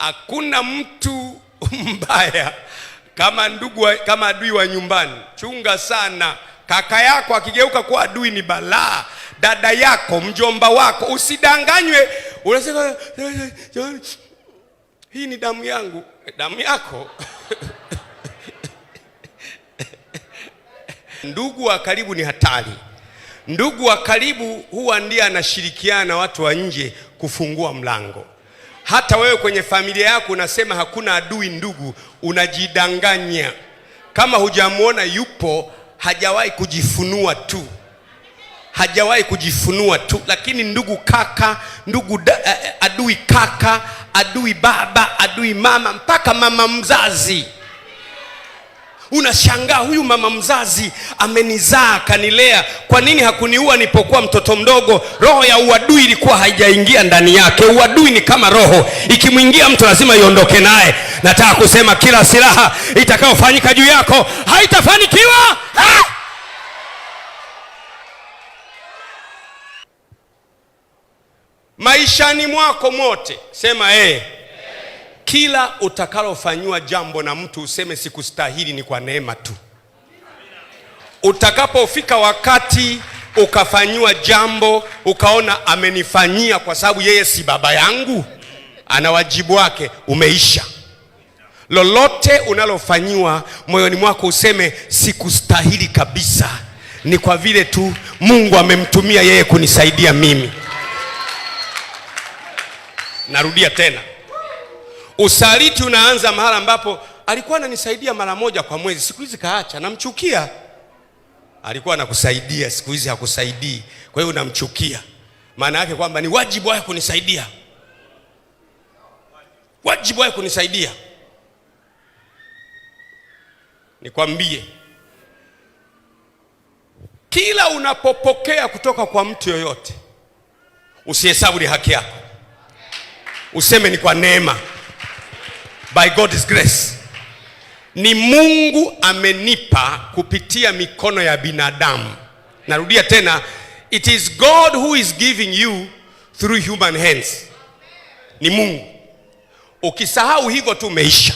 Hakuna mtu mbaya kama adui wa nyumbani. Chunga sana. Kaka yako akigeuka kuwa adui ni balaa. Dada yako, mjomba wako, usidanganywe. Unasema hii ni damu yangu. Damu yako. Ndugu wa karibu ni hatari. Ndugu wa karibu huwa ndiye anashirikiana na watu wa nje kufungua mlango. Hata wewe kwenye familia yako unasema hakuna adui ndugu, unajidanganya. Kama hujamuona yupo, hajawahi kujifunua tu. Hajawahi kujifunua tu. Lakini ndugu kaka, adui kaka, adui baba, adui mama, mpaka mama mzazi. Unashangaa, huyu mama mzazi amenizaa kanilea, kwa nini hakuniua nilipokuwa mtoto mdogo? Roho ya uadui ilikuwa haijaingia ndani yake. Uadui ni kama roho, ikimwingia mtu lazima iondoke naye. Nataka kusema kila silaha itakayofanyika juu yako haitafanikiwa. Maishani mwako mote sema kila utakalofanywa jambo na mtu useme sikustahili, ni kwa neema tu. Utakapofika wakati ukafanywa jambo ukaona amenifanyia kwa sababu yeye si baba yangu, ana wajibu wake, umeisha. Lolote unalofanywa moyoni mwako useme sikustahili kabisa, ni kwa vile tu Mungu amemtumia yeye kunisaidia mimi. Narudia tena. Usaliti unaanza mahala ambapo alikuwa ananisaidia mara moja kwa mwezi, siku hizi kaacha, namchukia. Alikuwa anakusaidia, siku hizi hakusaidii, kwa hiyo unamchukia. Maana yake kwamba ni wajibu wake kunisaidia. Wajibu wake kunisaidia. Nikwambie, kila unapopokea kutoka kwa mtu yoyote, usihesabu ni haki yako. Useme ni kwa neema. By God's grace. Ni Mungu amenipa kupitia mikono ya binadamu. Narudia tena, it is God who is giving you through human hands. Ni Mungu. Ukisahau hivyo tu umeisha.